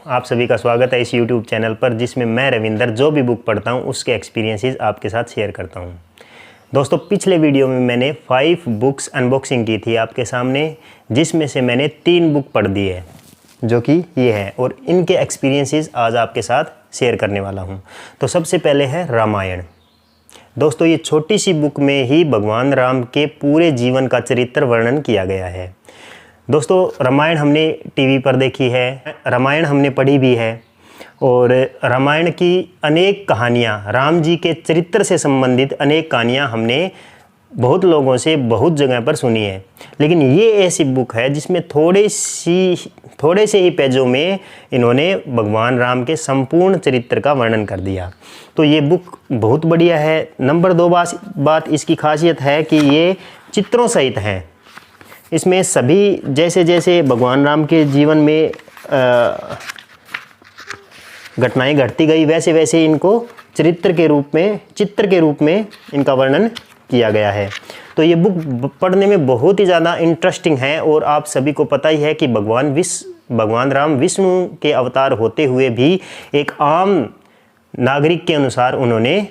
आप सभी का स्वागत है इस YouTube चैनल पर, जिसमें मैं रविंदर जो भी बुक पढ़ता हूँ उसके एक्सपीरियंसेस आपके साथ शेयर करता हूँ। दोस्तों, पिछले वीडियो में मैंने 5 बुक्स अनबॉक्सिंग की थी आपके सामने, जिसमें से मैंने 3 बुक पढ़ दी है जो कि ये है, और इनके एक्सपीरियंसेस आज आपके साथ शेयर करने वाला हूँ। तो सबसे पहले है रामायण। दोस्तों, ये छोटी सी बुक में ही भगवान राम के पूरे जीवन का चरित्र वर्णन किया गया है। दोस्तों, रामायण हमने टीवी पर देखी है, रामायण हमने पढ़ी भी है, और रामायण की अनेक कहानियाँ, राम जी के चरित्र से संबंधित अनेक कहानियाँ हमने बहुत लोगों से बहुत जगह पर सुनी है। लेकिन ये ऐसी बुक है जिसमें थोड़े से ही पेजों में इन्होंने भगवान राम के संपूर्ण चरित्र का वर्णन कर दिया। तो ये बुक बहुत बढ़िया है। नंबर 2 बात इसकी खासियत है कि ये चित्रों सहित है। इसमें सभी जैसे जैसे भगवान राम के जीवन में घटनाएं घटती गई, वैसे वैसे इनको चित्र के रूप में इनका वर्णन किया गया है। तो ये बुक पढ़ने में बहुत ही ज़्यादा इंटरेस्टिंग है। और आप सभी को पता ही है कि भगवान राम विष्णु के अवतार होते हुए भी एक आम नागरिक के अनुसार उन्होंने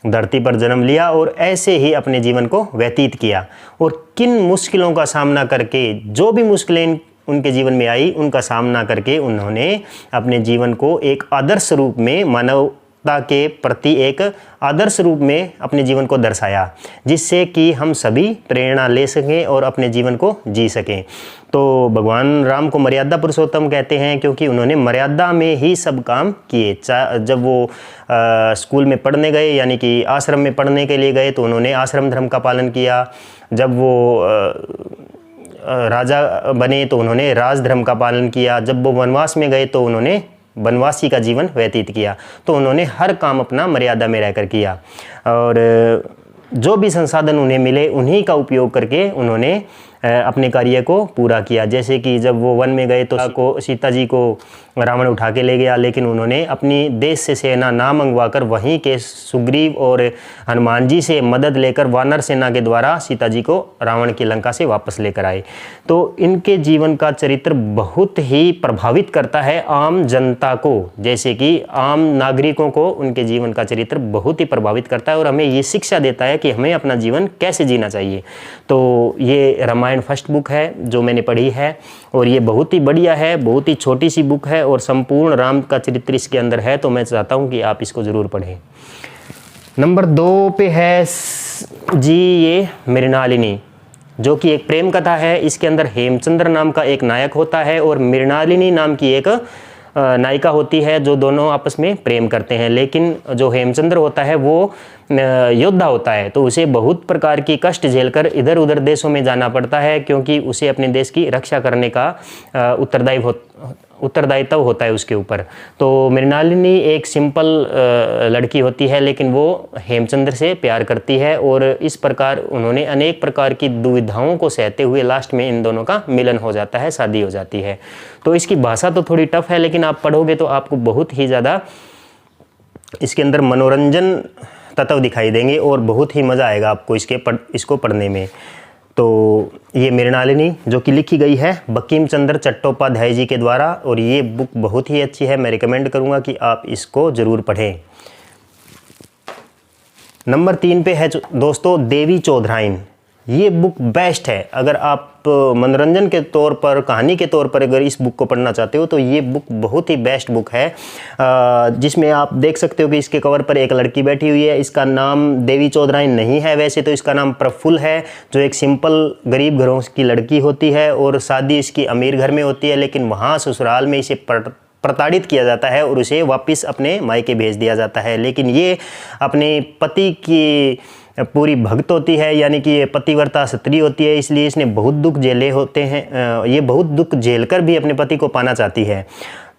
धरती पर जन्म लिया और ऐसे ही अपने जीवन को व्यतीत किया। और किन मुश्किलों का सामना करके, जो भी मुश्किलें उनके जीवन में आई, उनका सामना करके उन्होंने अपने जीवन को एक आदर्श रूप में, मानवता के प्रति एक आदर्श रूप में अपने जीवन को दर्शाया, जिससे कि हम सभी प्रेरणा ले सकें और अपने जीवन को जी सकें। तो भगवान राम को मर्यादा पुरुषोत्तम कहते हैं, क्योंकि उन्होंने मर्यादा में ही सब काम किए। जब वो स्कूल में पढ़ने गए, यानी कि आश्रम में पढ़ने के लिए गए, तो उन्होंने आश्रम धर्म का पालन किया। जब वो राजा बने तो उन्होंने राज धर्म का पालन किया। जब वो वनवास में गए तो उन्होंने वनवासी का जीवन व्यतीत किया। तो उन्होंने हर काम अपना मर्यादा में रहकर किया, और जो भी संसाधन उन्हें मिले उन्हीं का उपयोग करके उन्होंने अपने कार्य को पूरा किया। जैसे कि जब वो वन में गए तो सीता जी को रावण उठा के ले गया, लेकिन उन्होंने अपनी देश से सेना ना मंगवाकर वहीं के सुग्रीव और हनुमान जी से मदद लेकर वानर सेना के द्वारा सीता जी को रावण की लंका से वापस लेकर आए। तो इनके जीवन का चरित्र बहुत ही प्रभावित करता है आम जनता को, जैसे कि आम नागरिकों को उनके जीवन का चरित्र बहुत ही प्रभावित करता है और हमें ये शिक्षा देता है कि हमें अपना जीवन कैसे जीना चाहिए। तो ये रामायण फर्स्ट बुक है जो मैंने पढ़ी है, और ये बहुत ही बढ़िया है, बहुत ही छोटी सी बुक है और संपूर्ण राम का चरित्र इसके अंदर है। तो मैं चाहता हूँ कि आप इसको ज़रूर पढ़ें। नंबर 2 पे है जी ये मृणालिनी, जो कि एक प्रेम कथा है। इसके अंदर हेमचंद्र नाम का एक नायक होता है और मृणालिनी नाम की एक नायिका होती है, जो दोनों आपस में प्रेम करते हैं। लेकिन जो हेमचंद्र होता है वो योद्धा होता है, तो उसे बहुत प्रकार की कष्ट झेलकर इधर उधर देशों में जाना पड़ता है, क्योंकि उसे अपने देश की रक्षा करने का उत्तरदायित्व होता है उसके ऊपर। तो मृणालिनी एक सिंपल लड़की होती है, लेकिन वो हेमचंद्र से प्यार करती है, और इस प्रकार उन्होंने अनेक प्रकार की दुविधाओं को सहते हुए लास्ट में इन दोनों का मिलन हो जाता है, शादी हो जाती है। तो इसकी भाषा तो थोड़ी टफ है, लेकिन आप पढ़ोगे तो आपको बहुत ही ज़्यादा इसके अंदर मनोरंजन तत्व दिखाई देंगे और बहुत ही मज़ा आएगा आपको इसको पढ़ने में। तो ये मृणालिनी जो कि लिखी गई है बंकिम चंद्र चट्टोपाध्याय जी के द्वारा, और ये बुक बहुत ही अच्छी है। मैं रिकमेंड करूँगा कि आप इसको ज़रूर पढ़ें। नंबर 3 पे है दोस्तों देवी चौधराइन। ये बुक बेस्ट है। अगर आप मनोरंजन के तौर पर, कहानी के तौर पर अगर इस बुक को पढ़ना चाहते हो तो ये बुक बहुत ही बेस्ट बुक है, जिसमें आप देख सकते हो कि इसके कवर पर एक लड़की बैठी हुई है। इसका नाम देवी चौधराइन नहीं है, वैसे तो इसका नाम प्रफुल्ल है, जो एक सिंपल गरीब घरों की लड़की होती है और शादी इसकी अमीर घर में होती है, लेकिन वहाँ ससुराल में इसे प्रताड़ित किया जाता है और उसे वापस अपने मायके भेज दिया जाता है। लेकिन ये अपने पति की पूरी भक्त होती है, यानी कि ये पतिव्रता स्त्री होती है, इसलिए इसने बहुत दुख झेले होते हैं। ये बहुत दुख झेलकर भी अपने पति को पाना चाहती है।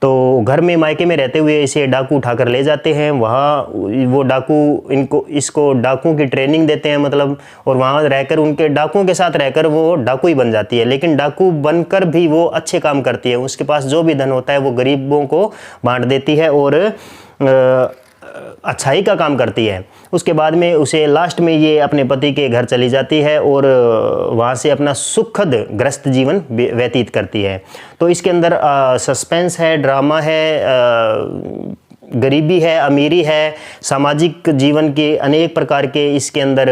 तो घर में मायके में रहते हुए इसे डाकू उठाकर ले जाते हैं। वहाँ वो डाकू इसको डाकू की ट्रेनिंग देते हैं, मतलब, और वहाँ रहकर उनके डाकुओं के साथ रहकर वो डाकू ही बन जाती है। लेकिन डाकू बनकर भी वो अच्छे काम करती है। उसके पास जो भी धन होता है वो गरीबों को बांट देती है, और अच्छाई का काम करती है। उसके बाद में उसे लास्ट में ये अपने पति के घर चली जाती है और वहाँ से अपना सुखद ग्रस्त जीवन व्यतीत करती है। तो इसके अंदर सस्पेंस है, ड्रामा है, गरीबी है, अमीरी है, सामाजिक जीवन के अनेक प्रकार के इसके अंदर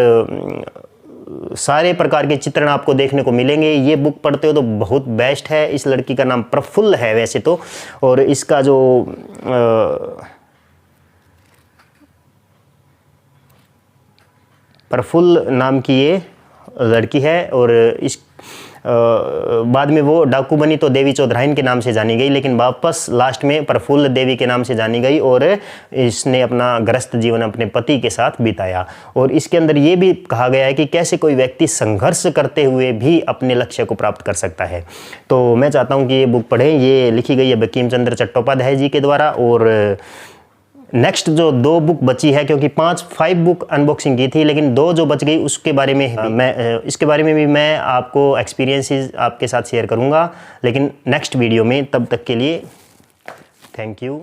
सारे प्रकार के चित्रण आपको देखने को मिलेंगे। ये बुक पढ़ते हो तो बहुत बेस्ट है। इस लड़की का नाम प्रफुल्ल है वैसे तो, और इसका जो प्रफुल्ल नाम की ये लड़की है, और इस बाद में वो डाकू बनी तो देवी चौधराइन के नाम से जानी गई, लेकिन वापस लास्ट में प्रफुल्ल देवी के नाम से जानी गई, और इसने अपना ग्रस्त जीवन अपने पति के साथ बिताया। और इसके अंदर ये भी कहा गया है कि कैसे कोई व्यक्ति संघर्ष करते हुए भी अपने लक्ष्य को प्राप्त कर सकता है। तो मैं चाहता हूँ कि ये बुक पढ़ें। ये लिखी गई है बंकिम चंद्र चट्टोपाध्याय जी के द्वारा। और नेक्स्ट जो 2 बुक बची है, क्योंकि 5 बुक अनबॉक्सिंग की थी, लेकिन 2 जो बच गई उसके बारे में मैं इसके बारे में भी मैं आपको एक्सपीरियंसेस आपके साथ शेयर करूंगा, लेकिन नेक्स्ट वीडियो में। तब तक के लिए थैंक यू।